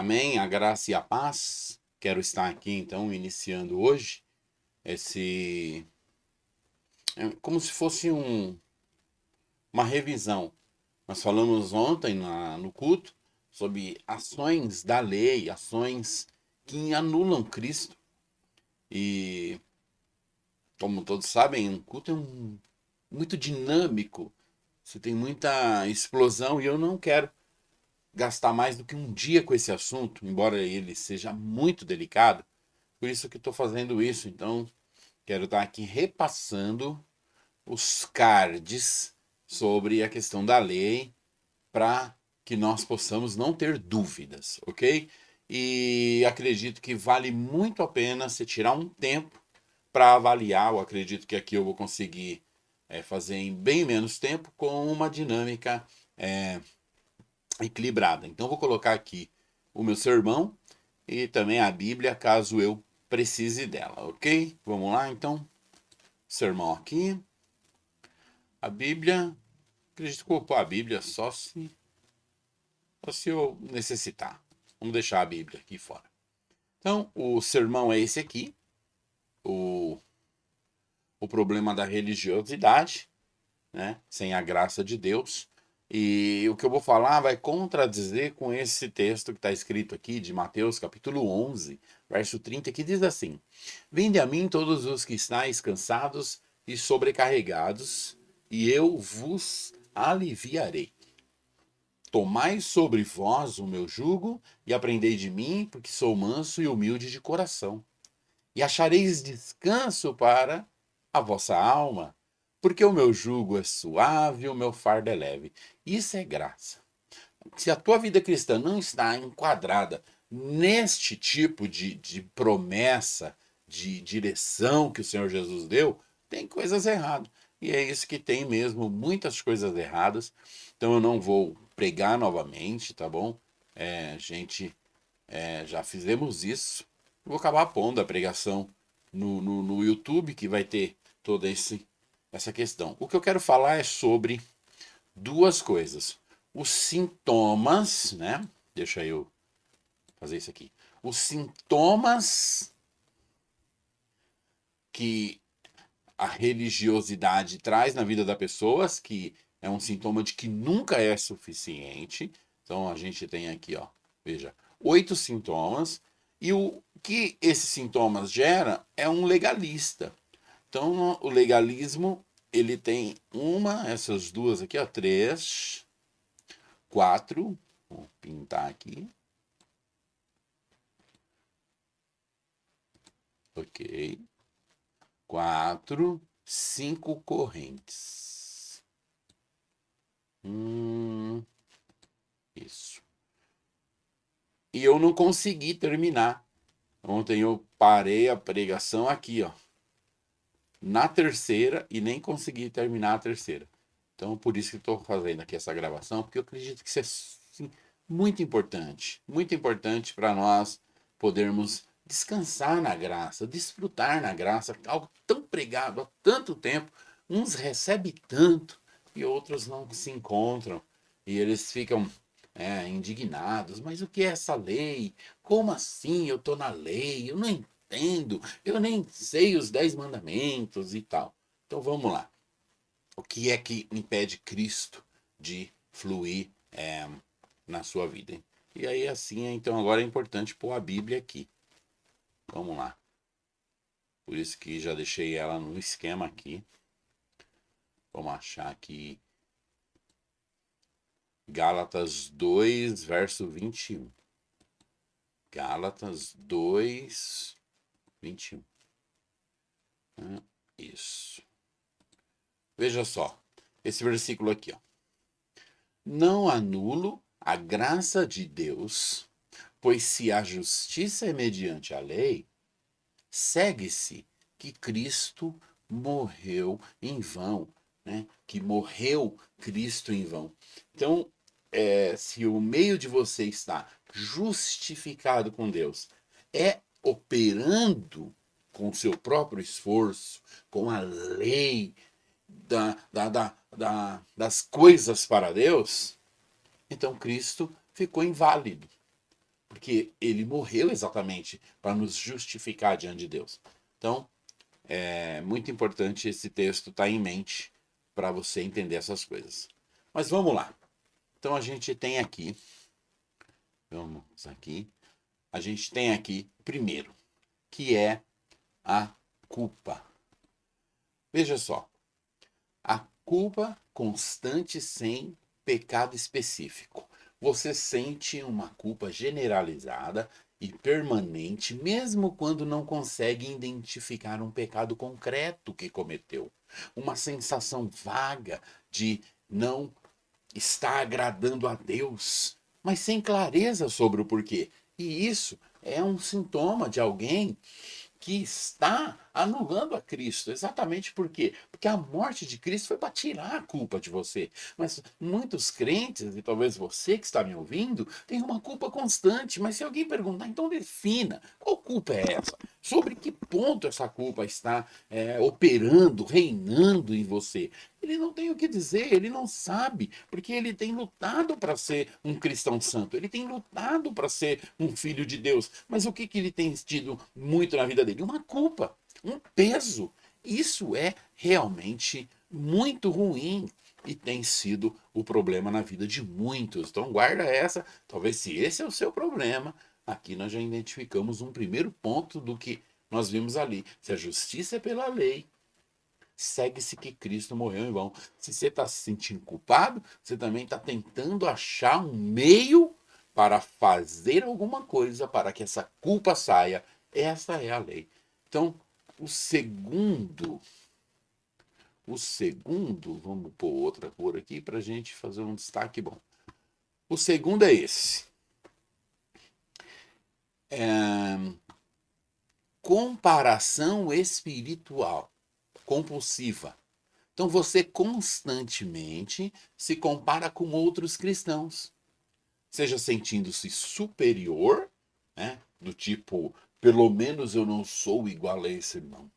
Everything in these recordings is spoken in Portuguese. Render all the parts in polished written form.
Amém? A graça e a paz. Quero estar aqui então iniciando hoje esse como se fosse uma revisão. Nós falamos ontem no culto sobre ações da lei, ações que anulam Cristo. E como todos sabem, um culto é muito dinâmico. Você tem muita explosão e eu não quero gastar mais do que um dia com esse assunto, embora ele seja muito delicado. Por isso que estou fazendo isso. Então, quero estar aqui repassando os cards sobre a questão da lei para que nós possamos não ter dúvidas, ok? E acredito que vale muito a pena você tirar um tempo para avaliar. Eu acredito que aqui eu vou conseguir fazer em bem menos tempo com uma dinâmica é, equilibrada. Então, vou colocar aqui o meu sermão e também a Bíblia, caso eu precise dela, ok? Vamos lá, então. Sermão aqui. A Bíblia. Acredito que vou pôr a Bíblia só se eu necessitar. Vamos deixar a Bíblia aqui fora. Então, o sermão é esse aqui. O problema da religiosidade, né? Sem a graça de Deus. E o que eu vou falar vai contradizer com esse texto que está escrito aqui de Mateus capítulo 11, verso 30, que diz assim: Vinde a mim todos os que estáis cansados e sobrecarregados, e eu vos aliviarei. Tomai sobre vós o meu jugo e aprendei de mim, porque sou manso e humilde de coração. E achareis descanso para a vossa alma, porque o meu jugo é suave e o meu fardo é leve. Isso é graça. Se a tua vida cristã não está enquadrada neste tipo de promessa, de direção que o Senhor Jesus deu, tem coisas erradas. E é isso que tem mesmo, muitas coisas erradas. Então eu não vou pregar novamente, tá bom? Gente, já fizemos isso. Vou acabar pondo a pregação no YouTube, que vai ter toda essa questão. O que eu quero falar é sobre duas coisas. Os sintomas, né? Deixa eu fazer isso aqui. Os sintomas que a religiosidade traz na vida das pessoas, que é um sintoma de que nunca é suficiente. Então a gente tem aqui, ó, veja, 8 sintomas. E o que esses sintomas gera é um legalista. Então o legalismo, ele tem essas duas aqui, ó, 3, 4. Vou pintar aqui. Ok. 4, 5 correntes. Isso. E eu não consegui terminar. Ontem eu parei a pregação aqui, ó, na terceira, e nem consegui terminar a terceira. Então, por isso que estou fazendo aqui essa gravação, porque eu acredito que isso é sim, muito importante para nós podermos descansar na graça, desfrutar na graça, algo tão pregado há tanto tempo. Uns recebem tanto e outros não se encontram, e eles ficam indignados. Mas o que é essa lei? Como assim eu estou na lei? Eu não entendo, eu nem sei os 10 mandamentos e tal. Então vamos lá. O que é que impede Cristo de fluir na sua vida? Hein? E aí assim, então agora é importante pôr a Bíblia aqui. Vamos lá. Por isso que já deixei ela no esquema aqui. Vamos achar aqui Gálatas 2, verso 21. Gálatas 2, 21. Isso. Veja só, esse versículo aqui, ó. Não anulo a graça de Deus, pois se a justiça é mediante a lei, segue-se que Cristo morreu em vão, né? Que morreu Cristo em vão. Então, se o meio de você está justificado com Deus é operando com o seu próprio esforço, com a lei das coisas para Deus, então Cristo ficou inválido. porque ele morreu exatamente para nos justificar diante de Deus. Então, é muito importante esse texto estar em mente para você entender essas coisas. Mas vamos lá. Então, a gente tem aqui, primeiro, que é a culpa. Veja só, a culpa constante sem pecado específico. Você sente uma culpa generalizada e permanente, mesmo quando não consegue identificar um pecado concreto que cometeu. Uma sensação vaga de não estar agradando a Deus, mas sem clareza sobre o porquê. E isso é um sintoma de alguém que está anulando a Cristo. Exatamente por quê? Porque a morte de Cristo foi para tirar a culpa de você. Mas muitos crentes, e talvez você que está me ouvindo, tem uma culpa constante. Mas se alguém perguntar, então defina, qual culpa é essa? Sobre que ponto essa culpa está operando, reinando em você? Ele não tem o que dizer, ele não sabe, porque ele tem lutado para ser um cristão santo, ele tem lutado para ser um filho de Deus. Mas o que, que ele tem tido muito na vida dele? Uma culpa, um peso. Isso é realmente muito ruim e tem sido o problema na vida de muitos. Então guarda essa, talvez se esse é o seu problema, aqui nós já identificamos um primeiro ponto do que nós vimos ali. Se a justiça é pela lei, segue-se que Cristo morreu em vão. Se você está se sentindo culpado, você também está tentando achar um meio para fazer alguma coisa para que essa culpa saia. Essa é a lei. Então, o segundo, vamos pôr outra cor aqui para a gente fazer um destaque bom. O segundo é esse. Comparação espiritual compulsiva. Então você constantemente se compara com outros cristãos, seja sentindo-se superior, né, do tipo, pelo menos eu não sou igual a esse irmão,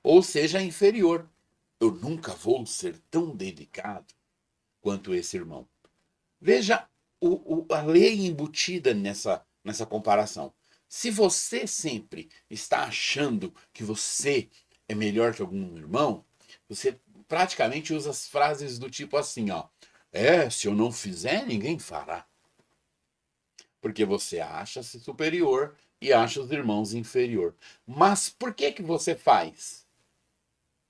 ou seja inferior, eu nunca vou ser tão dedicado quanto esse irmão. Veja a lei embutida nessa comparação. Se você sempre está achando que você é melhor que algum irmão, você praticamente usa as frases do tipo assim, ó. Se eu não fizer, ninguém fará. Porque você acha-se superior e acha os irmãos inferior. Mas por que você faz?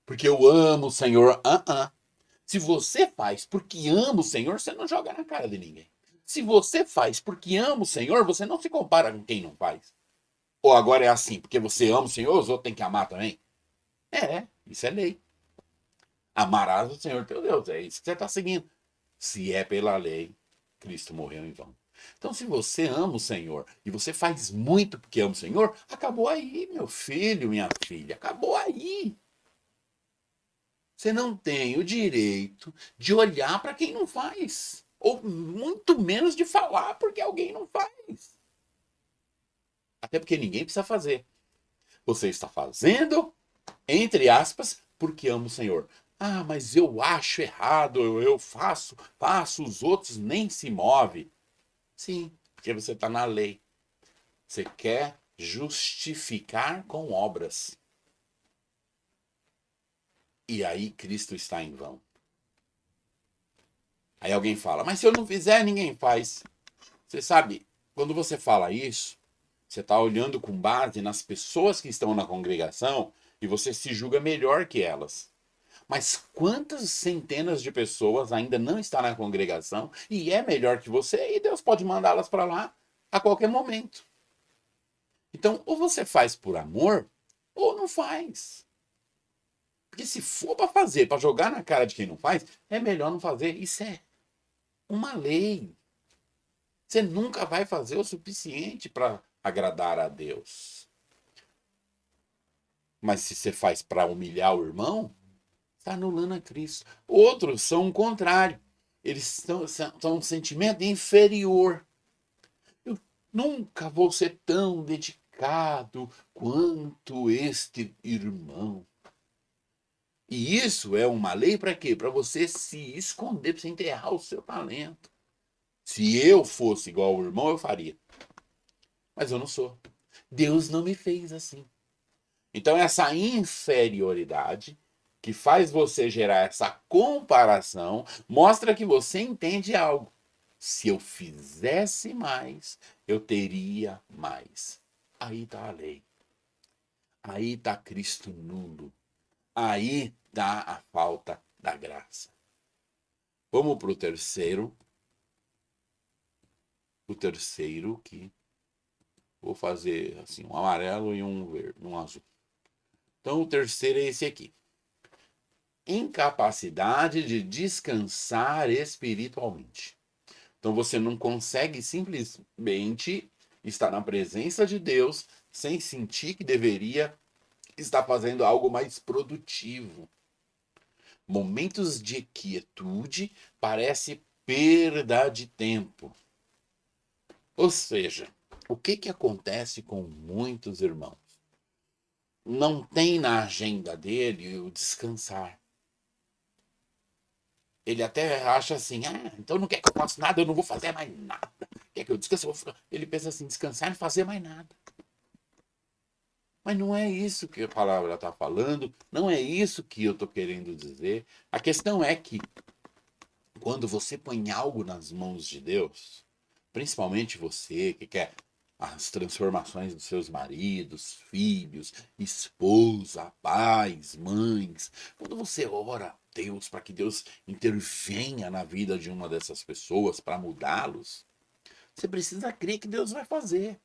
Porque eu amo o Senhor. Se você faz porque ama o Senhor, você não joga na cara de ninguém. Se você faz porque ama o Senhor, você não se compara com quem não faz. Ou agora é assim, porque você ama o Senhor, os outros têm que amar também? Isso é lei. Amarás o Senhor teu Deus, é isso que você está seguindo. Se é pela lei, Cristo morreu em vão. Então, se você ama o Senhor e você faz muito porque ama o Senhor, acabou aí, meu filho, minha filha, acabou aí. Você não tem o direito de olhar para quem não faz. Ou muito menos de falar porque alguém não faz. Até porque ninguém precisa fazer. Você está fazendo, entre aspas, porque ama o Senhor. Mas eu acho errado, eu faço, os outros nem se movem. Sim, porque você está na lei. Você quer justificar com obras. E aí Cristo está em vão. Aí alguém fala, mas se eu não fizer, ninguém faz. Você sabe, quando você fala isso, você está olhando com base nas pessoas que estão na congregação e você se julga melhor que elas. Mas quantas centenas de pessoas ainda não estão na congregação e é melhor que você e Deus pode mandá-las para lá a qualquer momento. Então, ou você faz por amor ou não faz. Porque se for para fazer, para jogar na cara de quem não faz, é melhor não fazer. Isso é uma lei. Você nunca vai fazer o suficiente para agradar a Deus. Mas se você faz para humilhar o irmão, está anulando a Cristo. Outros são o contrário. Eles são um sentimento inferior. Eu nunca vou ser tão dedicado quanto este irmão. E isso é uma lei para quê? Para você se esconder, para você enterrar o seu talento. Se eu fosse igual ao irmão, eu faria. Mas eu não sou. Deus não me fez assim. Então, essa inferioridade que faz você gerar essa comparação mostra que você entende algo. Se eu fizesse mais, eu teria mais. Aí está a lei. Aí está Cristo nulo. Aí está a falta da graça. Vamos para o terceiro. O terceiro que vou fazer assim, um amarelo e um verde, um azul. Então o terceiro é esse aqui. Incapacidade de descansar espiritualmente. Então você não consegue simplesmente estar na presença de Deus sem sentir que deveria estar fazendo algo mais produtivo. Momentos de quietude parece perda de tempo. Ou seja, o que acontece com muitos irmãos? Não tem na agenda dele o descansar. Ele até acha assim, então não quer que eu faça nada, eu não vou fazer mais nada. Quer que eu descanse? Ele pensa assim, descansar e não fazer mais nada. Mas não é isso que a palavra está falando, não é isso que eu estou querendo dizer. A questão é que quando você põe algo nas mãos de Deus, principalmente você que quer as transformações dos seus maridos, filhos, esposa, pais, mães, quando você ora a Deus para que Deus intervenha na vida de uma dessas pessoas para mudá-los, você precisa crer que Deus vai fazer.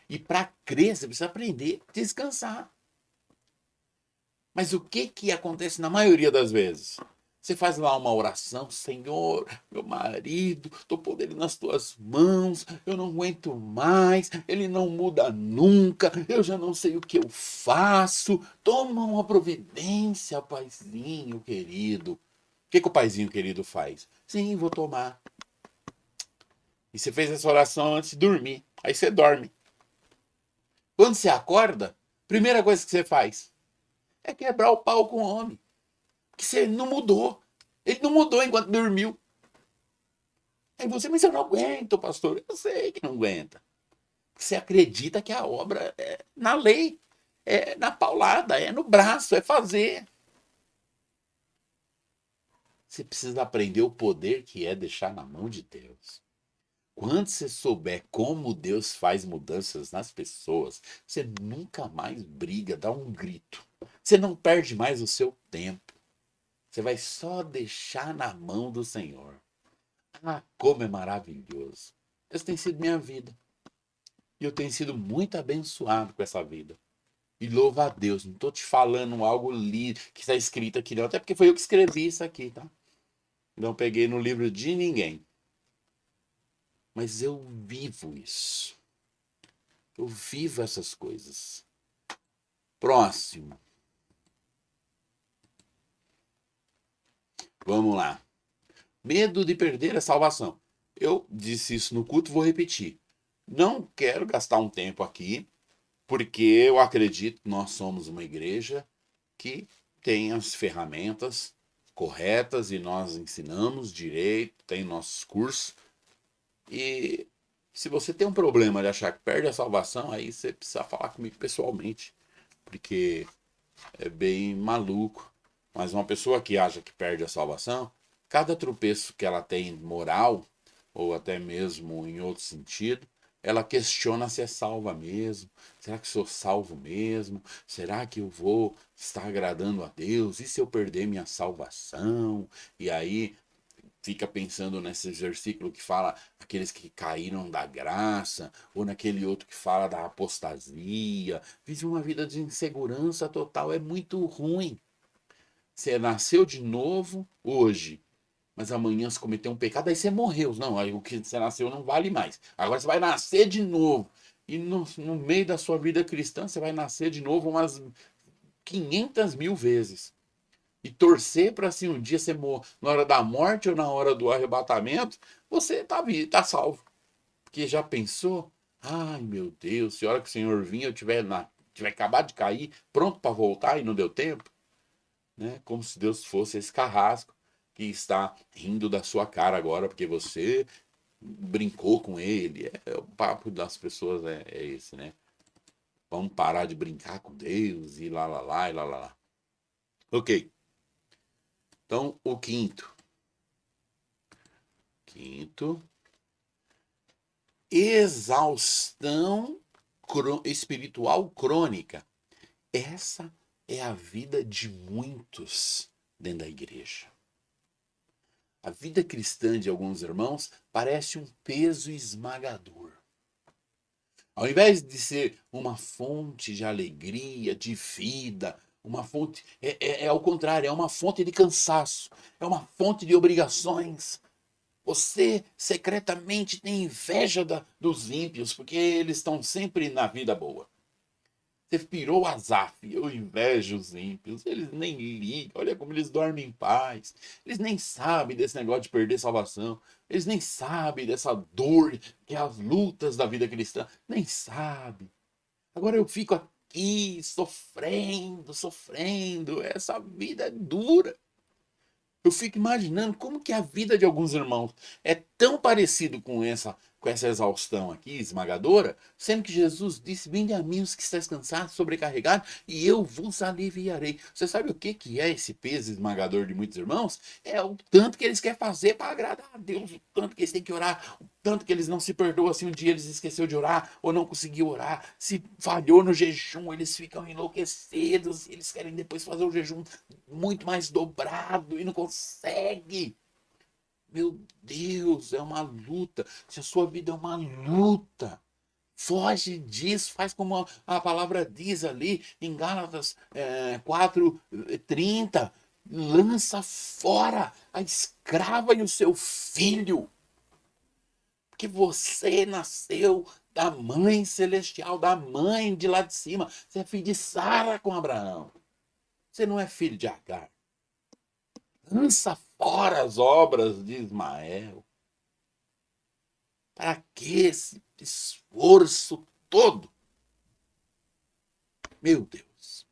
E para crer, você precisa aprender a descansar. Mas o que acontece na maioria das vezes? Você faz lá uma oração, Senhor, meu marido, estou pondo ele nas tuas mãos, eu não aguento mais, ele não muda nunca, eu já não sei o que eu faço. Toma uma providência, paizinho querido. O que o paizinho querido faz? Sim, vou tomar. E você fez essa oração antes de dormir, aí você dorme. Quando você acorda, primeira coisa que você faz é quebrar o pau com o homem. Que você não mudou. Ele não mudou enquanto dormiu. Aí você, mas eu não aguento, pastor. Eu sei que não aguenta. Você acredita que a obra é na lei, é na paulada, é no braço, é fazer. Você precisa aprender o poder que é deixar na mão de Deus. Quando você souber como Deus faz mudanças nas pessoas, você nunca mais briga, dá um grito. Você não perde mais o seu tempo. Você vai só deixar na mão do Senhor. Ah, como é maravilhoso. Essa tem sido minha vida. E eu tenho sido muito abençoado com essa vida. E louva a Deus. Não estou te falando algo que está escrito aqui, não. Até porque foi eu que escrevi isso aqui, tá? Não peguei no livro de ninguém. Mas eu vivo isso. Eu vivo essas coisas. Próximo. Vamos lá. Medo de perder a salvação. Eu disse isso no culto, vou repetir. Não quero gastar um tempo aqui, porque eu acredito que nós somos uma igreja que tem as ferramentas corretas e nós ensinamos direito, tem nossos cursos. E se você tem um problema de achar que perde a salvação, aí você precisa falar comigo pessoalmente, porque é bem maluco. Mas uma pessoa que acha que perde a salvação, cada tropeço que ela tem moral, ou até mesmo em outro sentido, ela questiona se é salva mesmo. Será que sou salvo mesmo? Será que eu vou estar agradando a Deus? E se eu perder minha salvação? E aí fica pensando nesse versículo que fala aqueles que caíram da graça, ou naquele outro que fala da apostasia. Vive uma vida de insegurança total, é muito ruim. Você nasceu de novo hoje, mas amanhã você cometeu um pecado, aí você morreu. Não, aí o que você nasceu não vale mais. Agora você vai nascer de novo. E no meio da sua vida cristã, você vai nascer de novo umas 500 mil vezes. E torcer para assim um dia você morrer na hora da morte ou na hora do arrebatamento, você tá salvo. Porque já pensou? Ai meu Deus, se a hora que o Senhor vir eu tiver acabado de cair, pronto para voltar e não deu tempo, né? Como se Deus fosse esse carrasco que está rindo da sua cara agora, porque você brincou com ele. O papo das pessoas é esse, né? Vamos parar de brincar com Deus e lá, lá, lá, e lá, lá, lá. Ok. Então, o quinto. Quinto. Exaustão espiritual crônica. Essa é a vida de muitos dentro da igreja. A vida cristã de alguns irmãos parece um peso esmagador. Ao invés de ser uma fonte de alegria, de vida, uma fonte. É ao contrário, é uma fonte de cansaço, é uma fonte de obrigações. Você secretamente tem inveja dos ímpios, porque eles estão sempre na vida boa. Você pirou Asaf, eu invejo os ímpios, eles nem ligam, olha como eles dormem em paz, eles nem sabem desse negócio de perder salvação, eles nem sabem dessa dor que é as lutas da vida cristã, nem sabem. Agora eu fico aqui sofrendo, essa vida é dura. Eu fico imaginando como que a vida de alguns irmãos é tão parecido com essa exaustão aqui, esmagadora, sendo que Jesus disse, vinde a mim os que estáis cansados, sobrecarregados, e eu vos aliviarei. Você sabe o que é esse peso esmagador de muitos irmãos? É o tanto que eles querem fazer para agradar a Deus, o tanto que eles têm que orar, o tanto que eles não se perdoam se um dia eles esqueceu de orar, ou não conseguiu orar, se falhou no jejum, eles ficam enlouquecidos, eles querem depois fazer o jejum muito mais dobrado e não consegue. Meu Deus, é uma luta. Se a sua vida é uma luta, foge disso, faz como a palavra diz ali em Gálatas 4:30. Lança fora a escrava e o seu filho. Porque você nasceu da mãe celestial, da mãe de lá de cima. Você é filho de Sara com Abraão. Você não é filho de Agar. Lança fora as obras de Ismael. Para que esse esforço todo? Meu Deus.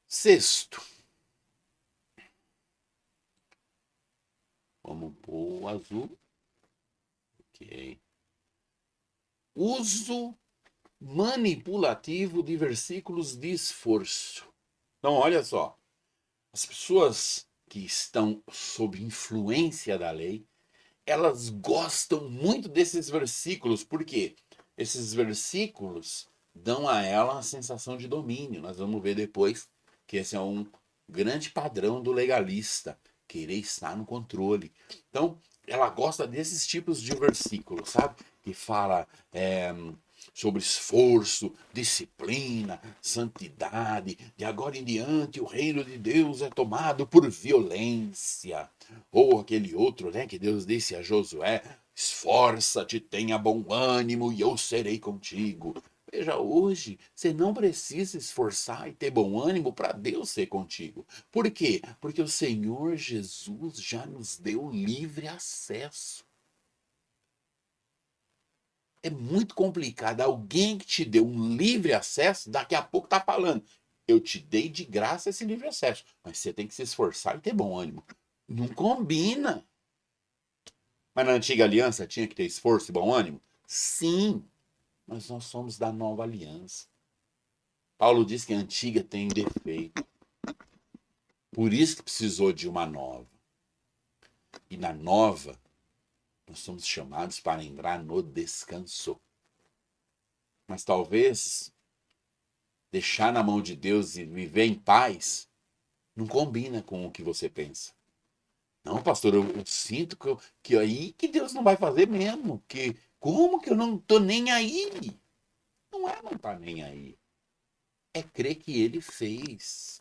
Sexto. Vamos pôr o azul. Ok. Uso manipulativo de versículos de esforço. Então, olha só. As pessoas que estão sob influência da lei, elas gostam muito desses versículos, porque esses versículos dão a ela a sensação de domínio. Nós vamos ver depois que esse é um grande padrão do legalista, querer estar no controle. Então, ela gosta desses tipos de versículos, sabe? Que fala sobre esforço, disciplina, santidade. De agora em diante, o reino de Deus é tomado por violência. Ou aquele outro, né, que Deus disse a Josué: esforça-te, tenha bom ânimo e eu serei contigo. Veja, hoje você não precisa esforçar e ter bom ânimo para Deus ser contigo. Por quê? Porque o Senhor Jesus já nos deu livre acesso. É muito complicado. Alguém que te deu um livre acesso, daqui a pouco tá falando: eu te dei de graça esse livre acesso, mas você tem que se esforçar e ter bom ânimo. Não combina. Mas na antiga aliança tinha que ter esforço e bom ânimo? Sim, mas nós somos da nova aliança. Paulo diz que a antiga tem defeito. Por isso que precisou de uma nova. E na nova, nós somos chamados para entrar no descanso. Mas talvez deixar na mão de Deus e viver em paz não combina com o que você pensa. Não, pastor, eu sinto que aí que Deus não vai fazer mesmo. Que, como que eu não tô nem aí? Não é não tá nem aí. É crer que ele fez.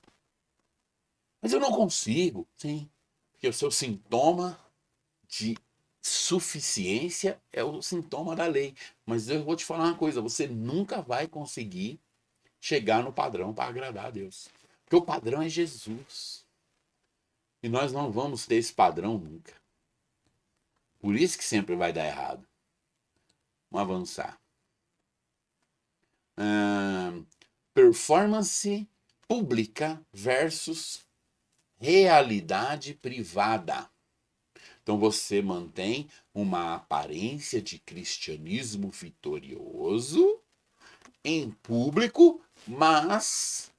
Mas eu não consigo. Sim, porque o seu sintoma de suficiência é o sintoma da lei. Mas eu vou te falar uma coisa, você nunca vai conseguir chegar no padrão para agradar a Deus. Porque o padrão é Jesus. E nós não vamos ter esse padrão nunca. Por isso que sempre vai dar errado. Vamos avançar. Performance pública versus realidade privada. Então você mantém uma aparência de cristianismo vitorioso em público, mas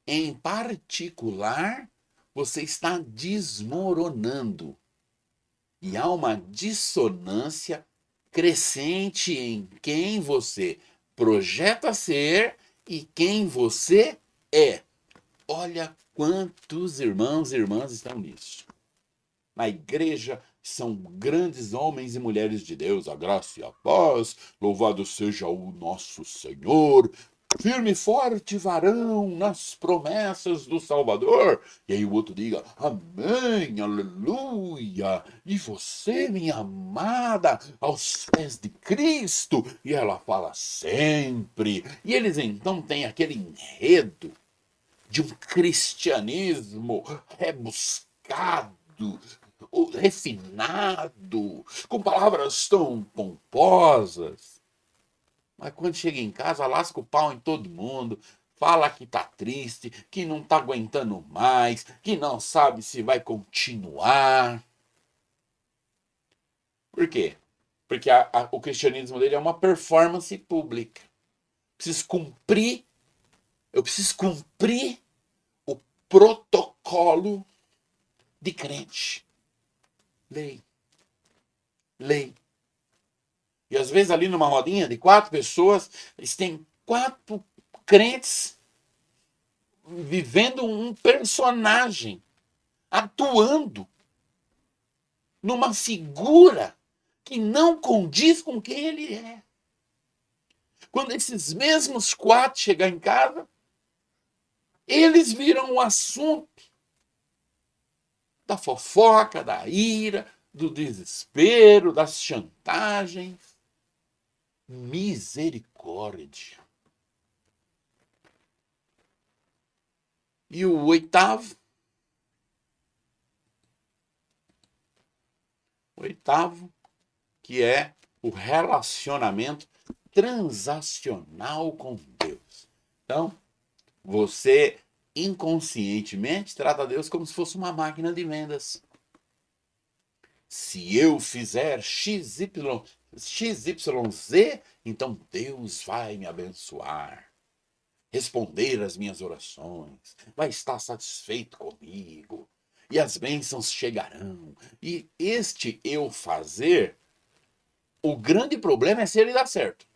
em particular você está desmoronando. E há uma dissonância crescente em quem você projeta ser e quem você é. Olha quantos irmãos e irmãs estão nisso. Na igreja são grandes homens e mulheres de Deus, a graça e a paz, louvado seja o nosso Senhor, firme e forte varão nas promessas do Salvador. E aí o outro diga, amém, aleluia. E você, minha amada, aos pés de Cristo. E ela fala sempre. E eles então têm aquele enredo de um cristianismo rebuscado, refinado, com palavras tão pomposas. Mas quando chega em casa, lasca o pau em todo mundo, fala que tá triste, que não tá aguentando mais, que não sabe se vai continuar. Por quê? Porque o cristianismo dele é uma performance pública. Preciso cumprir, eu preciso cumprir o protocolo de crente. Lei. Lei. E às vezes ali numa rodinha de 4 pessoas, eles têm 4 crentes vivendo um personagem, atuando numa figura que não condiz com quem ele é. Quando esses mesmos 4 chegar em casa, eles viram o assunto da fofoca, da ira, do desespero, das chantagens. Misericórdia. E o oitavo, que é o relacionamento transacional com Deus. Então, você inconscientemente trata Deus como se fosse uma máquina de vendas. Se eu fizer XYZ, então Deus vai me abençoar, responder às minhas orações, vai estar satisfeito comigo, e as bênçãos chegarão. E este eu fazer, o grande problema é se ele dá certo.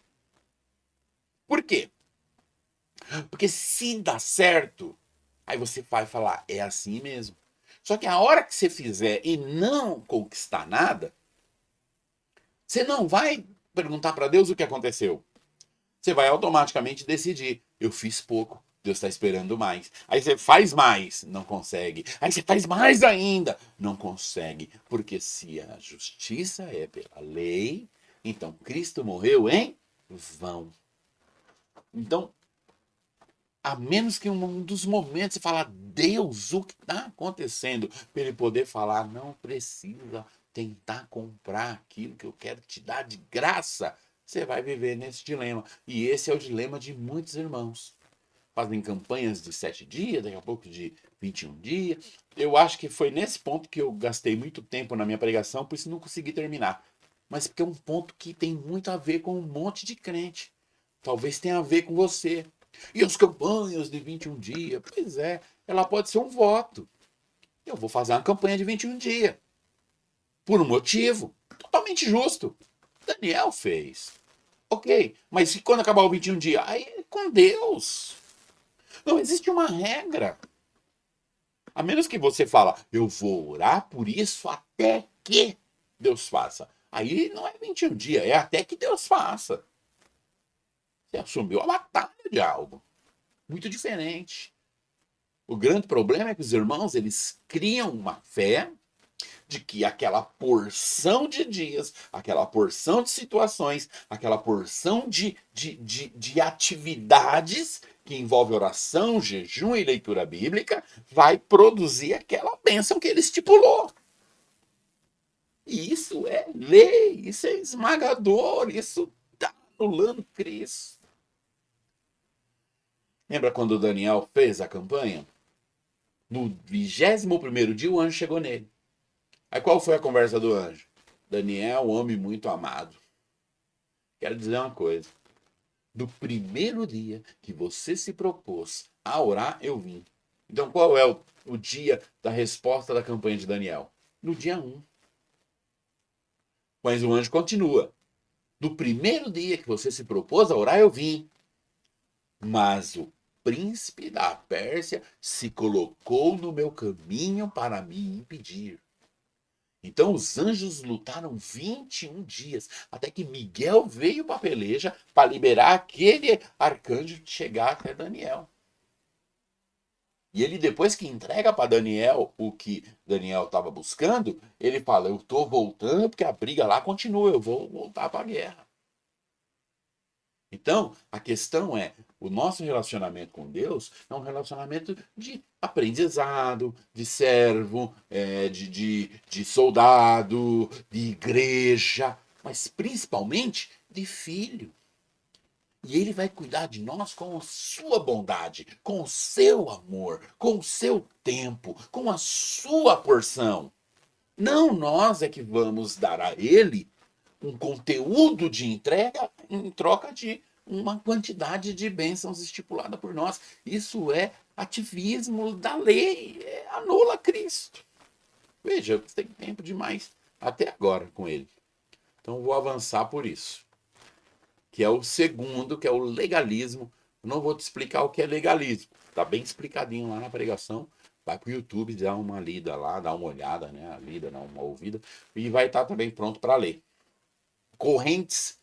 Por quê? Porque se dá certo, aí você vai falar, é assim mesmo. Só que a hora que você fizer e não conquistar nada, você não vai perguntar para Deus o que aconteceu. Você vai automaticamente decidir, eu fiz pouco, Deus está esperando mais. Aí você faz mais, não consegue. Aí você faz mais ainda, não consegue. Porque se a justiça é pela lei, então Cristo morreu em vão. Então, a menos que um dos momentos você fala, Deus, o que está acontecendo? Para ele poder falar, não precisa tentar comprar aquilo que eu quero te dar de graça. Você vai viver nesse dilema. E esse é o dilema de muitos irmãos. Fazem campanhas de 7 dias, daqui a pouco de 21 dias. Eu acho que foi nesse ponto que eu gastei muito tempo na minha pregação, por isso não consegui terminar. Mas porque é um ponto que tem muito a ver com um monte de crente. Talvez tenha a ver com você. E as campanhas de 21 dias? Pois é, ela pode ser um voto. Eu vou fazer uma campanha de 21 dias. Por um motivo totalmente justo. Daniel fez. Ok, mas e quando acabar o 21 dias? Aí é com Deus. Não existe uma regra. A menos que você fala, eu vou orar por isso até que Deus faça. Aí não é 21 dias, é até que Deus faça. Você assumiu a batalha de algo. Muito diferente. O grande problema é que os irmãos, eles criam uma fé de que aquela porção de dias, aquela porção de situações, aquela porção de atividades que envolve oração, jejum e leitura bíblica, vai produzir aquela bênção que ele estipulou. E isso é lei, isso é esmagador, isso está anulando Cristo. Lembra quando Daniel fez a campanha? No 21º dia, o anjo chegou nele. Aí qual foi a conversa do anjo? Daniel, homem muito amado. Quero dizer uma coisa. Do primeiro dia que você se propôs a orar, eu vim. Então qual é o dia da resposta da campanha de Daniel? No dia 1. Mas o anjo continua. Do primeiro dia que você se propôs a orar, eu vim. Mas o príncipe da Pérsia se colocou no meu caminho para me impedir. Então os anjos lutaram 21 dias, até que Miguel veio para a peleja para liberar aquele arcanjo de chegar até Daniel. E ele, depois que entrega para Daniel o que Daniel estava buscando, ele fala: eu estou voltando porque a briga lá continua, eu vou voltar para a guerra. Então, a questão é, o nosso relacionamento com Deus é um relacionamento de aprendizado, de servo, de soldado, de igreja, mas principalmente de filho. E ele vai cuidar de nós com a sua bondade, com o seu amor, com o seu tempo, com a sua porção. Não nós é que vamos dar a ele um conteúdo de entrega em troca de uma quantidade de bênçãos estipulada por nós. Isso é ativismo da lei, anula Cristo. Veja, você tem tempo demais até agora com ele. Então vou avançar por isso. Que é o segundo, que é o legalismo. Eu não vou te explicar o que é legalismo. Está bem explicadinho lá na pregação. Vai para o YouTube, dá uma lida lá, dá uma olhada, né? A lida, dá uma ouvida. E vai estar também pronto para ler. Correntes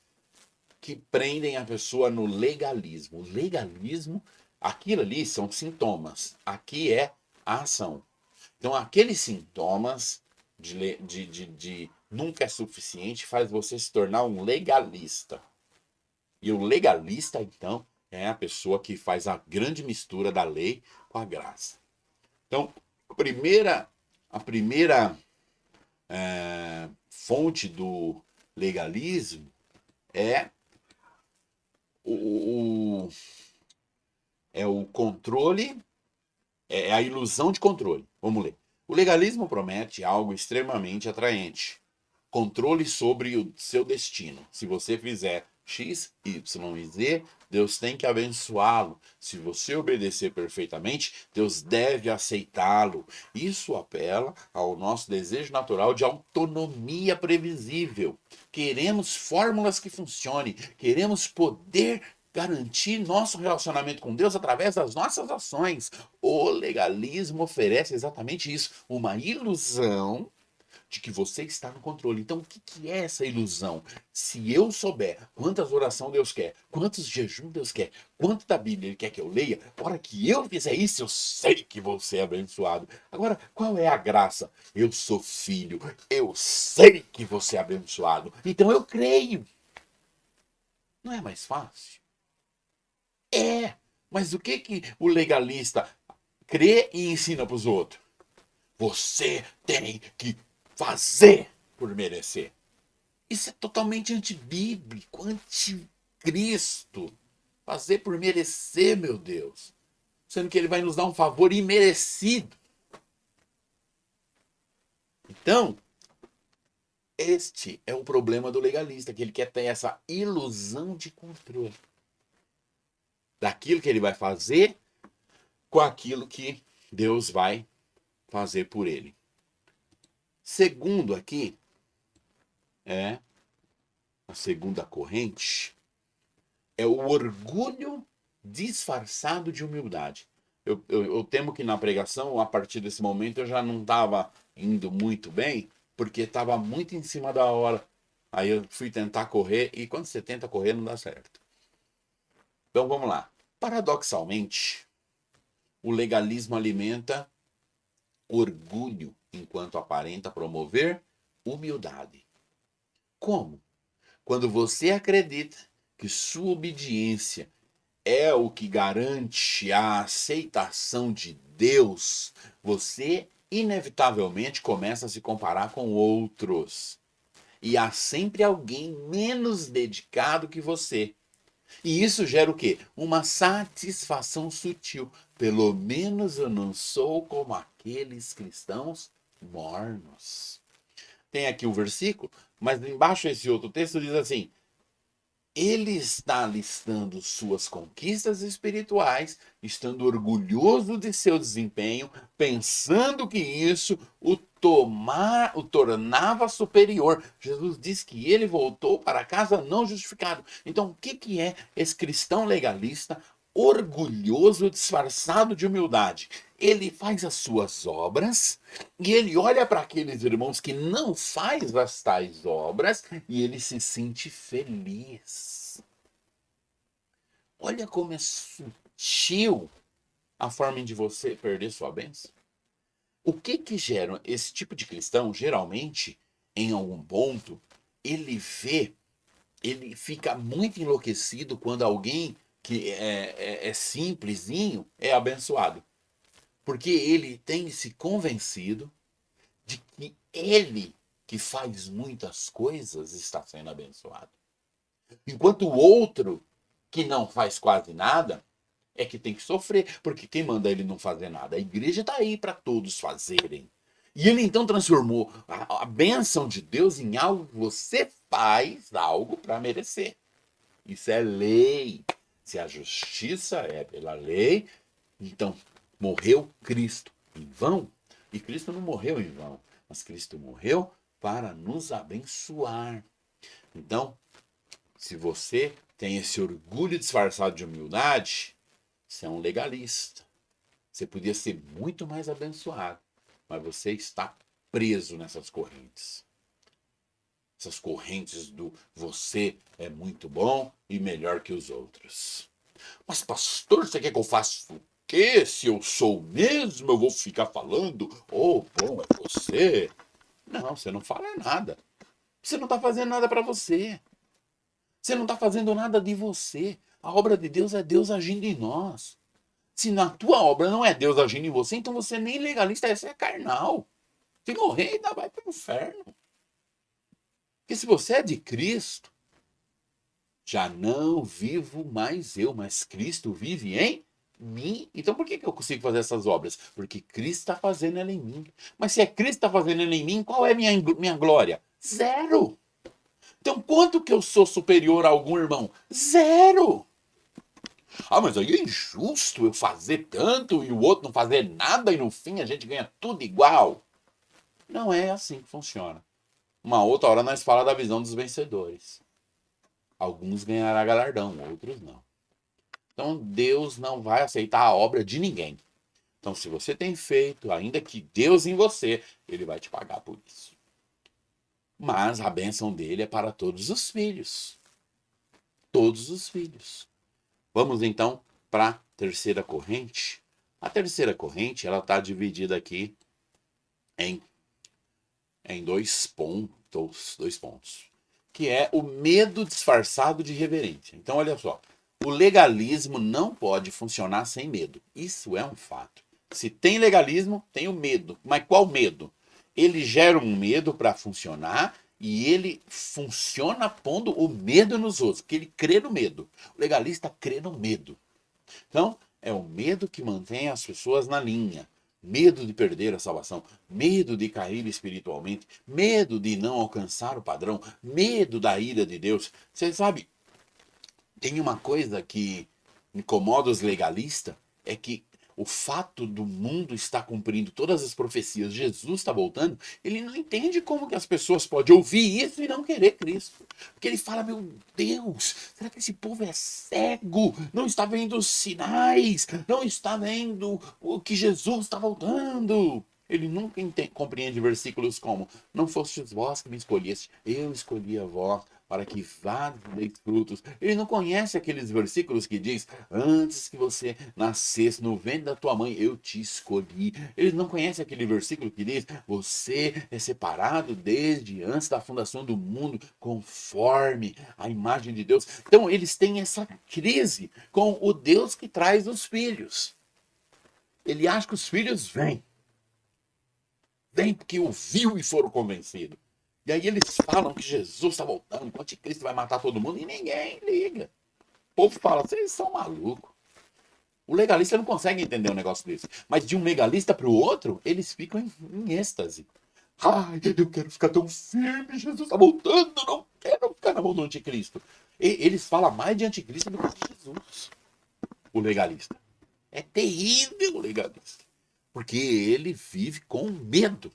que prendem a pessoa no legalismo. O legalismo, aquilo ali são sintomas. Aqui é a ação. Então, aqueles sintomas de nunca é suficiente faz você se tornar um legalista. E o legalista, então, é a pessoa que faz a grande mistura da lei com a graça. Então, a primeira fonte do legalismo é o, é o controle, é a ilusão de controle. Vamos ler. O legalismo promete algo extremamente atraente. Controle sobre o seu destino. Se você fizer X, Y e Z, Deus tem que abençoá-lo. Se você obedecer perfeitamente, Deus deve aceitá-lo. Isso apela ao nosso desejo natural de autonomia previsível. Queremos fórmulas que funcionem, queremos poder garantir nosso relacionamento com Deus através das nossas ações. O legalismo oferece exatamente isso, uma ilusão de que você está no controle. Então, o que é essa ilusão? Se eu souber quantas orações Deus quer, quantos jejum Deus quer, quanto da Bíblia Ele quer que eu leia, a hora que eu fizer isso, eu sei que vou ser abençoado. Agora, qual é a graça? Eu sou filho, eu sei que vou ser abençoado, então eu creio. Não é mais fácil? É, mas o que o legalista crê e ensina para os outros? Você tem que fazer por merecer. Isso é totalmente antibíblico, anticristo. Fazer por merecer, meu Deus. Sendo que ele vai nos dar um favor imerecido. Então, este é o problema do legalista, que ele quer ter essa ilusão de controle daquilo que ele vai fazer com aquilo que Deus vai fazer por ele. Segundo aqui, a segunda corrente, é o orgulho disfarçado de humildade. Eu temo que na pregação, a partir desse momento, eu já não estava indo muito bem, porque estava muito em cima da hora. Aí eu fui tentar correr, e quando você tenta correr, não dá certo. Então vamos lá. Paradoxalmente, o legalismo alimenta orgulho, enquanto aparenta promover humildade. Como? Quando você acredita que sua obediência é o que garante a aceitação de Deus, você inevitavelmente começa a se comparar com outros. E há sempre alguém menos dedicado que você. E isso gera o quê? Uma satisfação sutil. Pelo menos eu não sou como aqueles cristãos mornos. tem aqui o versículo, mas embaixo esse outro texto diz assim: ele está listando suas conquistas espirituais, estando orgulhoso de seu desempenho, pensando que isso o tornava superior. Jesus diz que ele voltou para casa não justificado. Então, o que é esse cristão legalista, orgulhoso, disfarçado de humildade? Ele faz as suas obras e ele olha para aqueles irmãos que não faz as tais obras e ele se sente feliz. Olha como é sutil a forma de você perder sua bênção. O que gera esse tipo de cristão? Geralmente, em algum ponto, ele fica muito enlouquecido quando alguém que é simplesinho é abençoado. Porque ele tem se convencido de que ele, que faz muitas coisas, está sendo abençoado. Enquanto o outro, que não faz quase nada, é que tem que sofrer. Porque quem manda ele não fazer nada? A igreja está aí para todos fazerem. E ele então transformou a bênção de Deus em algo que você faz algo para merecer. Isso é lei. Se a justiça é pela lei, então morreu Cristo em vão? E Cristo não morreu em vão, mas Cristo morreu para nos abençoar. Então, se você tem esse orgulho disfarçado de humildade, você é um legalista. Você podia ser muito mais abençoado, mas você está preso nessas correntes. Essas correntes do você é muito bom e melhor que os outros. Mas pastor, você quer que eu faça o quê? Se eu sou mesmo, eu vou ficar falando, oh, bom, é você. Não, você não fala nada. Você não está fazendo nada para você. Você não está fazendo nada de você. A obra de Deus é Deus agindo em nós. Se na tua obra não é Deus agindo em você, então você nem legalista, você é carnal. Se morrer, ainda vai para o inferno. Porque se você é de Cristo, já não vivo mais eu, mas Cristo vive em mim. Então por que eu consigo fazer essas obras? Porque Cristo está fazendo ela em mim. Mas se é Cristo que está fazendo ela em mim, qual é a minha glória? Zero. Então quanto que eu sou superior a algum irmão? Zero. Ah, mas aí é injusto eu fazer tanto e o outro não fazer nada e no fim a gente ganha tudo igual. Não é assim que funciona. Uma outra hora nós falamos da visão dos vencedores. Alguns ganharão galardão, outros não. Então Deus não vai aceitar a obra de ninguém. Então se você tem feito, ainda que Deus em você, ele vai te pagar por isso. Mas a bênção dele é para todos os filhos. Todos os filhos. Vamos então para a terceira corrente. A terceira corrente ela está dividida aqui em dois pontos, que é o medo disfarçado de reverência. Então, olha só, o legalismo não pode funcionar sem medo. Isso é um fato. Se tem legalismo, tem o medo. Mas qual medo? Ele gera um medo para funcionar e ele funciona pondo o medo nos outros, porque ele crê no medo. O legalista crê no medo. Então, é o medo que mantém as pessoas na linha. Medo de perder a salvação, medo de cair espiritualmente, medo de não alcançar o padrão, medo da ira de Deus. Você sabe, tem uma coisa que incomoda os legalistas, é que o fato do mundo estar cumprindo todas as profecias, Jesus está voltando, ele não entende como que as pessoas podem ouvir isso e não querer Cristo. Porque ele fala, meu Deus, será que esse povo é cego? Não está vendo os sinais? Não está vendo o que Jesus está voltando? Ele nunca compreende versículos como: não fostes vós que me escolheste, eu escolhi a vós para que vá deis frutos. Ele não conhece aqueles versículos que diz: antes que você nascesse no ventre da tua mãe, eu te escolhi. Ele não conhece aquele versículo que diz: você é separado desde antes da fundação do mundo, conforme a imagem de Deus. Então eles têm essa crise com o Deus que traz os filhos. Ele acha que os filhos vêm porque ouviu e foram convencidos. E aí eles falam que Jesus está voltando, que o anticristo vai matar todo mundo, e ninguém liga. O povo fala, vocês são malucos. O legalista não consegue entender um negócio desse. Mas de um legalista para o outro, eles ficam em êxtase. Ai, eu quero ficar tão firme, Jesus está voltando, não quero ficar na mão do anticristo. Eles falam mais de anticristo do que de Jesus, o legalista. É terrível o legalista. Porque ele vive com medo.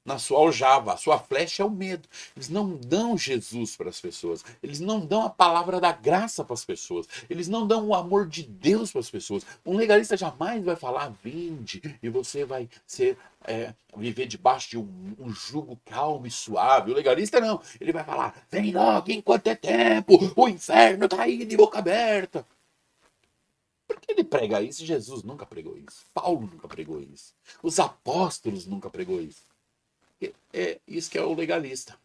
Na sua aljava, a sua flecha é o medo. Eles não dão Jesus para as pessoas. Eles não dão a palavra da graça para as pessoas. Eles não dão o amor de Deus para as pessoas. Um legalista jamais vai falar, vinde, e você vai viver debaixo de um jugo calmo e suave. O legalista não. Ele vai falar, vem logo enquanto é tempo, o inferno está aí de boca aberta. Por que ele prega isso? Jesus nunca pregou isso. Paulo nunca pregou isso. Os apóstolos nunca pregou isso. É isso que é o legalista.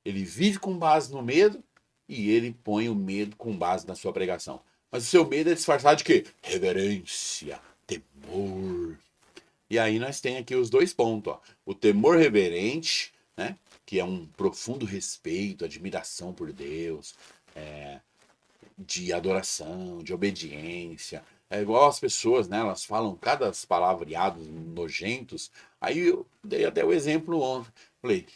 Ele vive com base no medo e ele põe o medo com base na sua pregação. Mas o seu medo é disfarçado de quê? Reverência, temor. E aí nós temos aqui os dois pontos. Ó. O temor reverente, né? Que é um profundo respeito, admiração por Deus, de adoração, de obediência. É igual as pessoas, né? Elas falam cada palavreados nojentos. Aí eu dei até o exemplo ontem. Falei,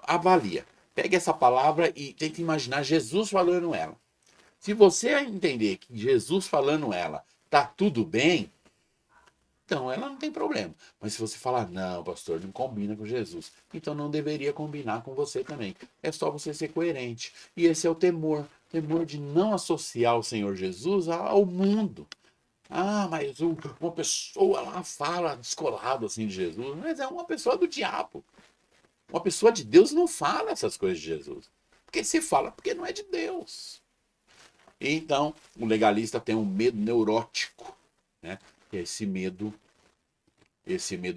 avalia. Pega essa palavra e tenta imaginar Jesus falando ela. Se você entender que Jesus falando ela tá tudo bem, então ela não tem problema. Mas se você falar, não, pastor, não combina com Jesus, então não deveria combinar com você também. É só você ser coerente. E esse é o temor. Temor de não associar o Senhor Jesus ao mundo. Ah, mas uma pessoa lá fala descolado assim de Jesus. Mas é uma pessoa do diabo. Uma pessoa de Deus não fala essas coisas de Jesus. Porque se fala, porque não é de Deus. Então, o legalista tem um medo neurótico, né? Que é esse medo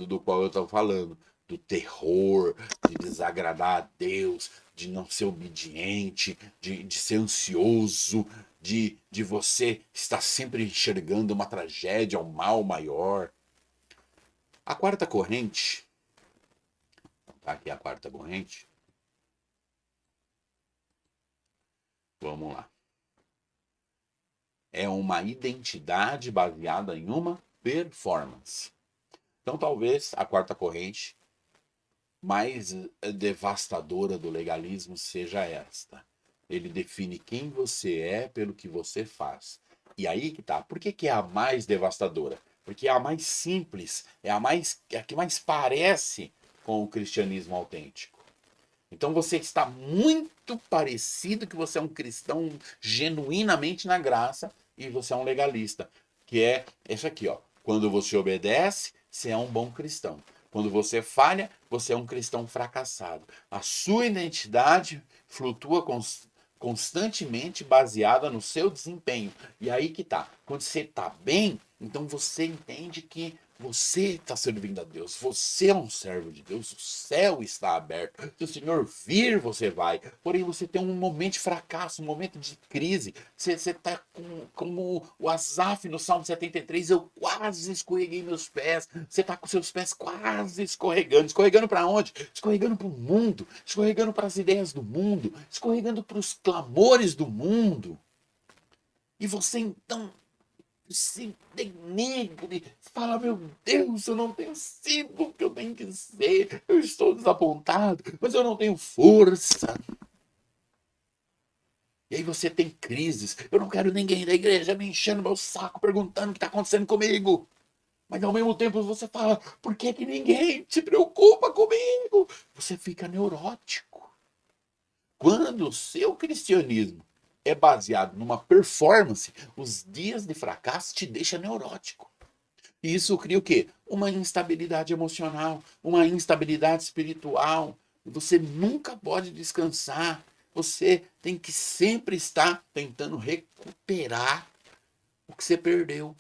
do qual eu estava falando, do terror, de desagradar a Deus, de não ser obediente, de ser ansioso, de você estar sempre enxergando uma tragédia, um mal maior. A quarta corrente, tá aqui a quarta corrente, vamos lá. É uma identidade baseada em uma performance. Então, talvez a quarta corrente mais devastadora do legalismo seja esta. Ele define quem você é pelo que você faz. E aí que tá. Por que é a mais devastadora? Porque é a mais simples, é a que mais parece com o cristianismo autêntico. Então você está muito parecido que você é um cristão genuinamente na graça e você é um legalista, que é isso aqui, ó. Quando você obedece, você é um bom cristão. Quando você falha, você é um cristão fracassado. A sua identidade flutua constantemente baseada no seu desempenho. E aí que tá. Quando você está bem, então você entende que você está servindo a Deus, você é um servo de Deus, o céu está aberto. Se o Senhor vir, você vai. Porém, você tem um momento de fracasso, um momento de crise. Você está como o Asaf no Salmo 73, eu quase escorreguei meus pés. Você está com seus pés quase escorregando. Escorregando para onde? Escorregando para o mundo, escorregando para as ideias do mundo, escorregando para os clamores do mundo. E você então se denigre, fala, meu Deus, eu não tenho sido o que eu tenho que ser, eu estou desapontado, mas eu não tenho força. E aí você tem crises, eu não quero ninguém da igreja me enchendo meu saco, perguntando o que está acontecendo comigo. Mas ao mesmo tempo você fala, por que ninguém se preocupa comigo? Você fica neurótico. Quando o seu cristianismo é baseado numa performance, os dias de fracasso te deixam neurótico. E isso cria o quê? Uma instabilidade emocional, uma instabilidade espiritual. Você nunca pode descansar. Você tem que sempre estar tentando recuperar o que você perdeu.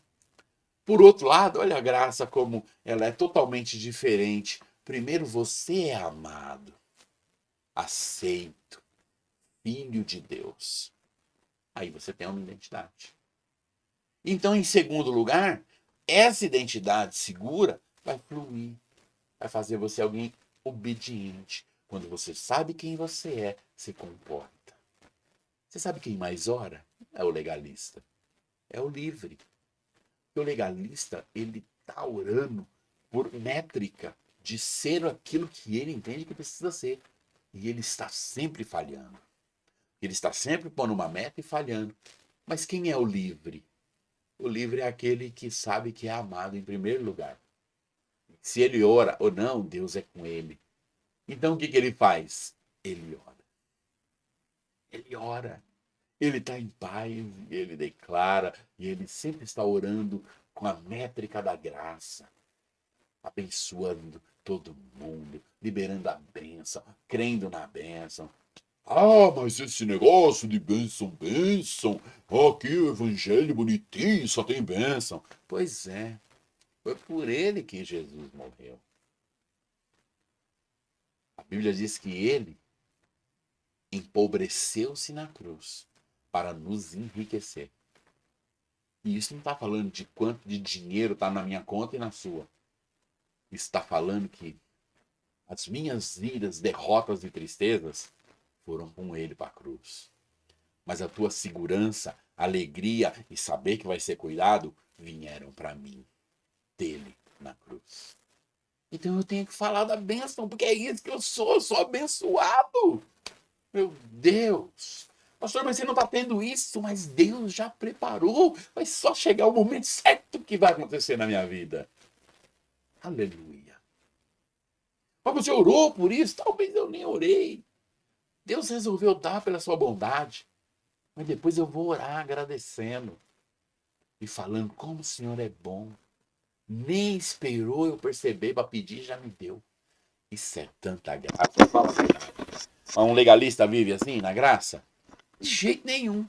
Por outro lado, olha a graça como ela é totalmente diferente. Primeiro, você é amado, aceito, filho de Deus. Aí você tem uma identidade. Então, em segundo lugar, essa identidade segura vai fluir, vai fazer você alguém obediente. Quando você sabe quem você é, se comporta. Você sabe quem mais ora? É o legalista. É o livre. O legalista, ele está orando por métrica. de ser aquilo que ele entende que precisa ser. E ele está sempre falhando. Ele está sempre pondo uma meta e falhando. Mas quem é o livre? O livre é aquele que sabe que é amado em primeiro lugar. Se ele ora ou não, Deus é com ele. Então o que ele faz? Ele ora. Ele ora. Ele está em paz, ele declara, e ele sempre está orando com a métrica da graça, abençoando todo mundo, liberando a bênção, crendo na bênção. Ah, mas esse negócio de bênção, bênção, aqui o evangelho bonitinho, só tem bênção. Pois é, foi por ele que Jesus morreu. A Bíblia diz que ele empobreceu-se na cruz para nos enriquecer. E isso não está falando de quanto de dinheiro está na minha conta e na sua. Isso está falando que as minhas iras, derrotas e tristezas foram com ele para a cruz. Mas a tua segurança, alegria e saber que vai ser cuidado vieram para mim, dele, na cruz. Então eu tenho que falar da bênção, porque é isso que eu sou abençoado. Meu Deus! Pastor, mas você não está tendo isso, mas Deus já preparou. Vai só chegar o momento certo que vai acontecer na minha vida. Aleluia. Mas você orou por isso? Talvez eu nem orei. Deus resolveu dar pela sua bondade. Mas depois eu vou orar agradecendo. E falando como o Senhor é bom. Nem esperou eu perceber para pedir e já me deu. Isso é tanta graça. Fala a verdade. Um legalista vive assim, na graça? De jeito nenhum.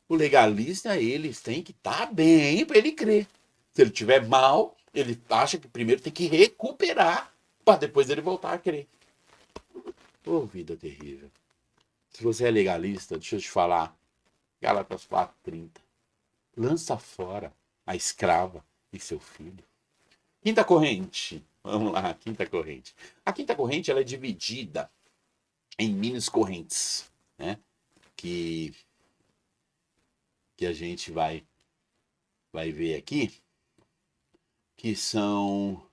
O legalista, ele tem que estar bem para ele crer. Se ele estiver mal, ele acha que primeiro tem que recuperar para depois ele voltar a crer. Ô, vida terrível. Se você é legalista, deixa eu te falar. Gálatas 4:30. Lança fora a escrava e seu filho. Quinta corrente. Vamos lá, quinta corrente. A quinta corrente ela é dividida em mini correntes, né? Que a gente vai ver aqui, que são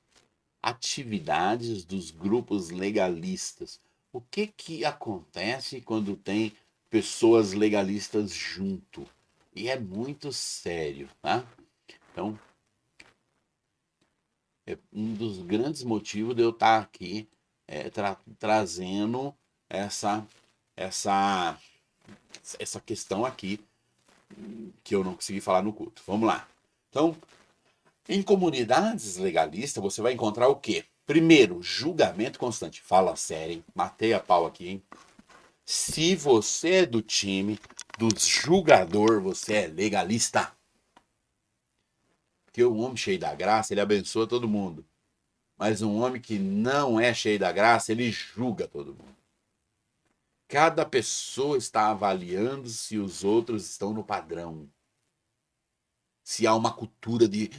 atividades dos grupos legalistas. O que acontece quando tem pessoas legalistas junto? E é muito sério, tá? Então, é um dos grandes motivos de eu estar aqui trazendo essa questão aqui que eu não consegui falar no culto. Vamos lá. Então, em comunidades legalistas, você vai encontrar o quê? Primeiro, julgamento constante. Fala sério, hein? Matei a pau aqui, hein? Se você é do time dos julgador, você é legalista. Porque um homem cheio da graça, ele abençoa todo mundo. Mas um homem que não é cheio da graça, ele julga todo mundo. Cada pessoa está avaliando se os outros estão no padrão. Se há uma cultura de...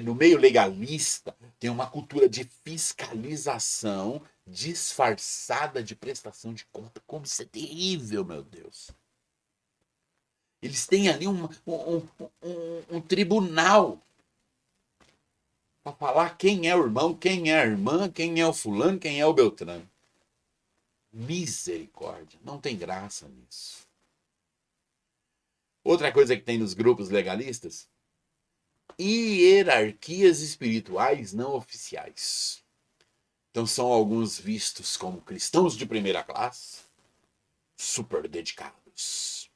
no meio legalista, tem uma cultura de fiscalização disfarçada de prestação de conta. Como isso é terrível, meu Deus. Eles têm ali um tribunal para falar quem é o irmão, quem é a irmã, quem é o fulano, quem é o beltrano. Misericórdia, não tem graça nisso. Outra coisa que tem nos grupos legalistas, hierarquias espirituais não oficiais. Então são alguns vistos como cristãos de primeira classe, super dedicados.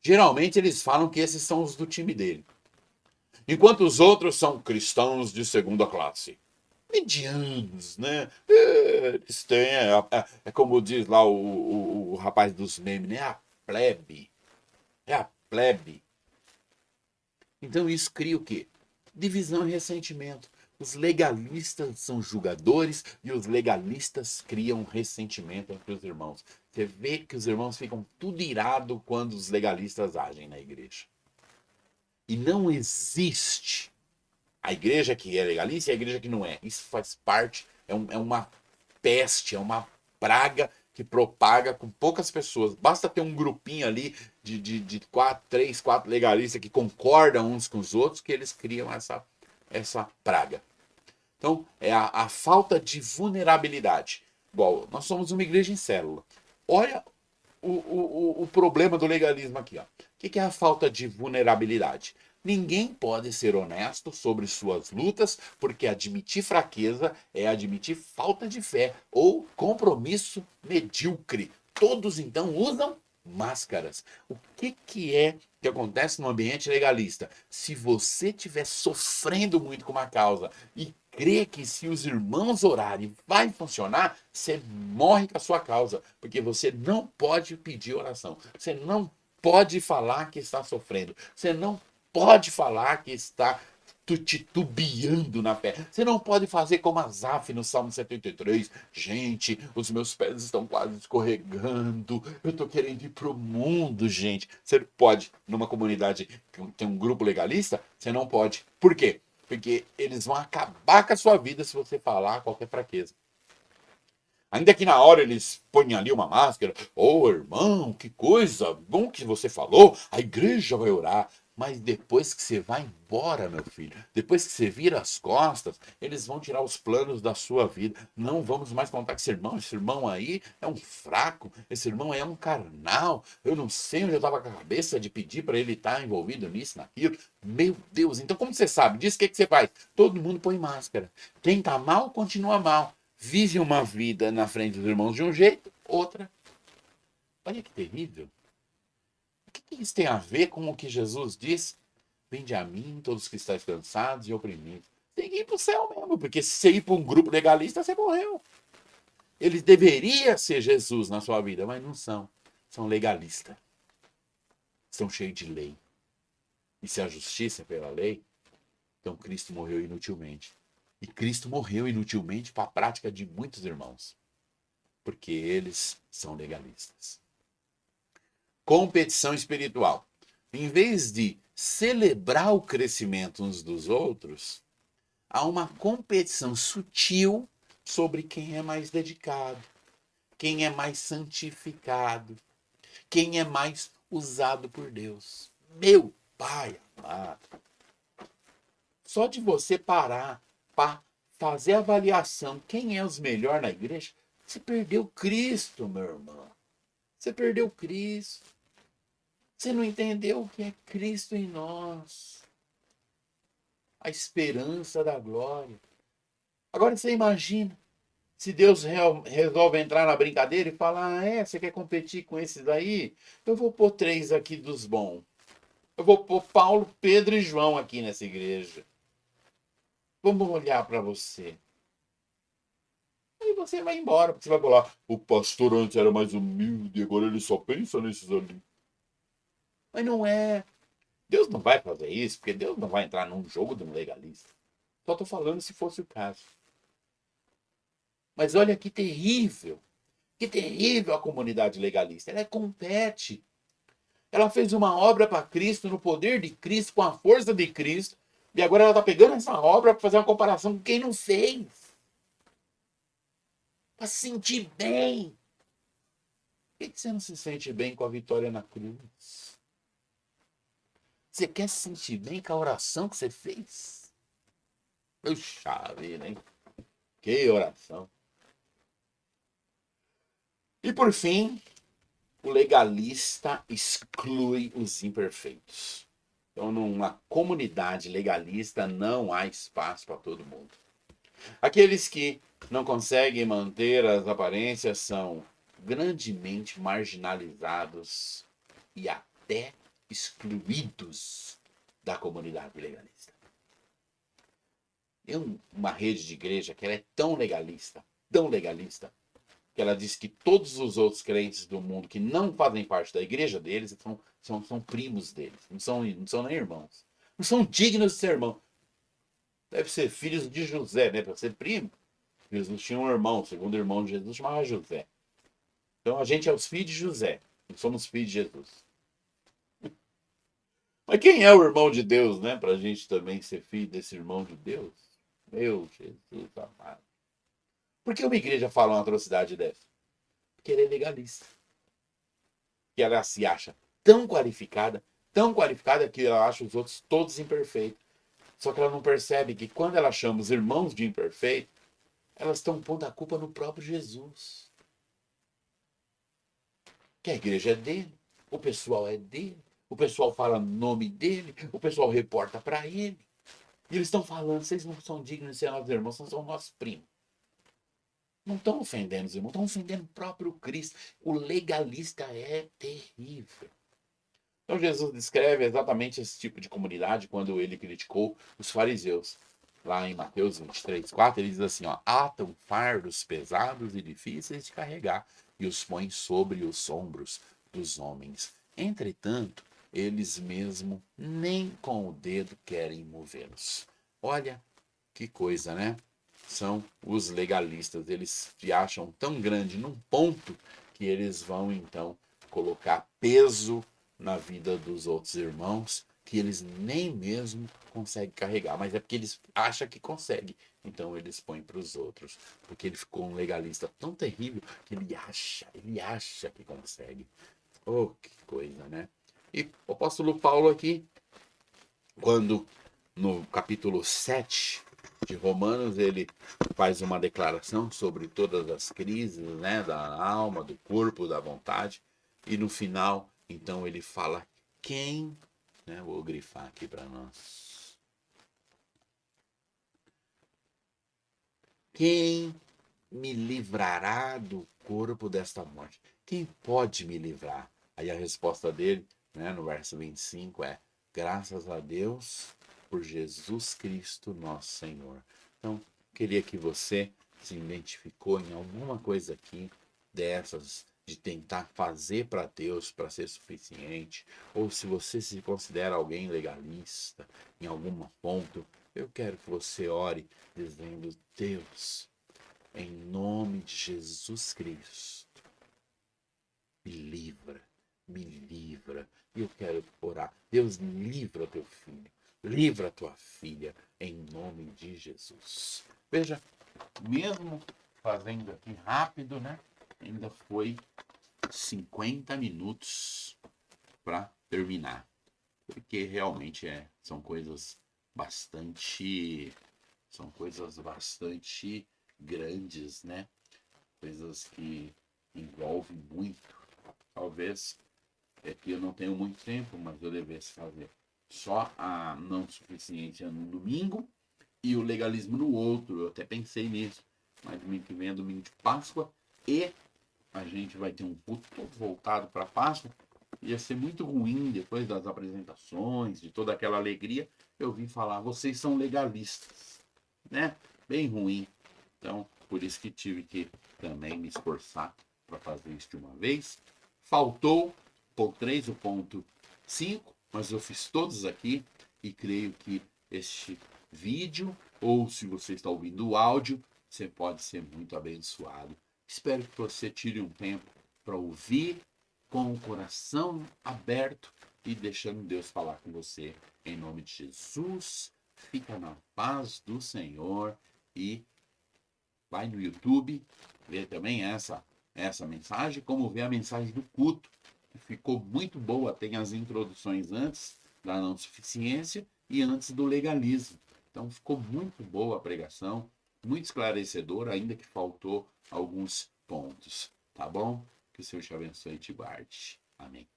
Geralmente eles falam que esses são os do time dele. Enquanto os outros são cristãos de segunda classe. Medianos, né? Eles têm, como diz lá o rapaz dos memes, né? A plebe. É a plebe. Então isso cria o quê? Divisão e ressentimento. Os legalistas são julgadores e os legalistas criam ressentimento entre os irmãos. Você vê que os irmãos ficam tudo irados quando os legalistas agem na igreja. E não existe a igreja que é legalista e a igreja que não é. Isso faz parte, é uma peste, é uma praga que propaga com poucas pessoas. Basta ter um grupinho ali de 3, 4 legalistas que concordam uns com os outros que eles criam essa praga. Então, é a falta de vulnerabilidade. Igual, nós somos uma igreja em célula. Olha o problema do legalismo aqui. Ó. O que é a falta de vulnerabilidade? Ninguém pode ser honesto sobre suas lutas, porque admitir fraqueza é admitir falta de fé ou compromisso medíocre. Todos então usam máscaras. O que é que acontece no ambiente legalista? Se você estiver sofrendo muito com uma causa e crê que se os irmãos orarem vai funcionar, você morre com a sua causa, porque você não pode pedir oração. Você não pode falar que está sofrendo. Você não pode falar que está titubeando na fé. Você não pode fazer como Asaf no Salmo 73. Gente, os meus pés estão quase escorregando. Eu estou querendo ir para o mundo, gente. Você pode, numa comunidade que tem um grupo legalista, você não pode. Por quê? Porque eles vão acabar com a sua vida se você falar qualquer fraqueza. Ainda que na hora eles ponham ali uma máscara, ô irmão, que coisa, bom que você falou, a igreja vai orar. Mas depois que você vai embora, meu filho, depois que você vira as costas, eles vão tirar os planos da sua vida. Não vamos mais contar com esse irmão aí é um fraco, esse irmão aí é um carnal. Eu não sei onde eu estava com a cabeça de pedir para ele estar envolvido nisso, naquilo. Meu Deus, então como você sabe disso, o que você faz? Todo mundo põe máscara. Quem tá mal, continua mal. Vive uma vida na frente dos irmãos de um jeito, outra. Olha que terrível. O que isso tem a ver com o que Jesus diz? Vinde a mim, todos que estáis cansados e oprimidos. Tem que ir para o céu mesmo, porque se você ir para um grupo legalista, você morreu. Eles deveriam ser Jesus na sua vida, mas não são. São legalistas. São cheios de lei. E se a justiça é pela lei, então Cristo morreu inutilmente. E Cristo morreu inutilmente para a prática de muitos irmãos. Porque eles são legalistas. Competição espiritual. Em vez de celebrar o crescimento uns dos outros, há uma competição sutil sobre quem é mais dedicado, quem é mais santificado, quem é mais usado por Deus. Meu Pai amado, só de você parar para fazer a avaliação quem é os melhores na igreja, você perdeu Cristo, meu irmão. Você perdeu Cristo. Você não entendeu o que é Cristo em nós. A esperança da glória. Agora você imagina, se Deus resolve entrar na brincadeira e falar, você quer competir com esses aí? Eu vou pôr 3 aqui dos bons. Eu vou pôr Paulo, Pedro e João aqui nessa igreja. Vamos olhar para você. Aí você vai embora, porque você vai falar, o pastor antes era mais humilde, agora ele só pensa nesses ali. Mas não é. Deus não vai fazer isso, porque Deus não vai entrar num jogo de um legalista. Só estou falando se fosse o caso. Mas olha que terrível. Que terrível a comunidade legalista. Ela compete. Ela fez uma obra para Cristo, no poder de Cristo, com a força de Cristo. E agora ela está pegando essa obra para fazer uma comparação com quem não fez. Para se sentir bem. Por que você não se sente bem com a vitória na cruz? Você quer se sentir bem com a oração que você fez? Puxa vida, hein? Que oração. E por fim, o legalista exclui os imperfeitos. Então, numa comunidade legalista, não há espaço para todo mundo. Aqueles que não conseguem manter as aparências são grandemente marginalizados e até excluídos da comunidade legalista. Tem uma rede de igreja que ela é tão legalista, que ela diz que todos os outros crentes do mundo que não fazem parte da igreja deles são primos deles, não são nem irmãos. Não são dignos de ser irmão. Deve ser filhos de José, né? Para ser primo. Jesus tinha um irmão, o segundo irmão de Jesus chamava José. Então a gente é os filhos de José, não somos filhos de Jesus. Mas quem é o irmão de Deus, né? Para a gente também ser filho desse irmão de Deus? Meu Jesus amado. Por que uma igreja fala uma atrocidade dessa? Porque ela é legalista. Que ela se acha tão qualificada que ela acha os outros todos imperfeitos. Só que ela não percebe que quando ela chama os irmãos de imperfeito, elas estão pondo a culpa no próprio Jesus. Que a igreja é dele, o pessoal é dele, o pessoal fala no nome dele, o pessoal reporta para ele. E eles estão falando, vocês não são dignos de ser nossos irmãos, são nossos primos. Não estão ofendendo os irmãos, estão ofendendo o próprio Cristo. O legalista é terrível. Então Jesus descreve exatamente esse tipo de comunidade quando ele criticou os fariseus. Lá em Mateus 23:4, ele diz assim, ó, atam fardos pesados e difíceis de carregar e os põem sobre os ombros dos homens. Entretanto, eles mesmo nem com o dedo querem movê-los. Olha que coisa, né? São os legalistas. Eles se acham tão grande num ponto que eles vão então colocar peso na vida dos outros irmãos que eles nem mesmo conseguem carregar, mas é porque eles acham que conseguem, então eles põem para os outros, porque ele ficou um legalista tão terrível que ele acha que consegue. Oh, que coisa, né? E o apóstolo Paulo aqui, quando no capítulo 7 de Romanos, ele faz uma declaração sobre todas as crises, né, da alma, do corpo, da vontade, e no final, então, ele fala quem, né, vou grifar aqui para nós, quem me livrará do corpo desta morte? Quem pode me livrar? Aí a resposta dele, né, no verso 25 é: graças a Deus por Jesus Cristo, nosso Senhor. Então, queria que você se identificou em alguma coisa aqui dessas de tentar fazer para Deus para ser suficiente, ou se você se considera alguém legalista em algum ponto, eu quero que você ore dizendo: Deus, em nome de Jesus Cristo, me livra, me livra. E eu quero orar. Deus, livra teu filho, livra tua filha, em nome de Jesus. Veja, mesmo fazendo aqui rápido, né? Ainda foi 50 minutos para terminar. Porque realmente são coisas bastante. São coisas bastante grandes, né? Coisas que envolvem muito. Talvez é que eu não tenho muito tempo, mas eu devesse fazer só a não suficiência no domingo e o legalismo no outro. Eu até pensei nisso. Mas domingo que vem é domingo de Páscoa e a gente vai ter um culto todo voltado para Páscoa. Ia ser muito ruim depois das apresentações, de toda aquela alegria. Eu vim falar, vocês são legalistas, né? Bem ruim. Então, por isso que tive que também me esforçar para fazer isso de uma vez. Faltou o ponto 3, o ponto 5, mas eu fiz todos aqui e creio que este vídeo, ou se você está ouvindo o áudio, você pode ser muito abençoado. Espero que você tire um tempo para ouvir com o coração aberto e deixando Deus falar com você. Em nome de Jesus, fica na paz do Senhor e vai no YouTube, ver também essa mensagem, como ver a mensagem do culto, que ficou muito boa, tem as introduções antes da não suficiência e antes do legalismo. Então ficou muito boa a pregação, muito esclarecedora, ainda que faltou alguns pontos, tá bom? Que o Senhor te abençoe e te guarde. Amém.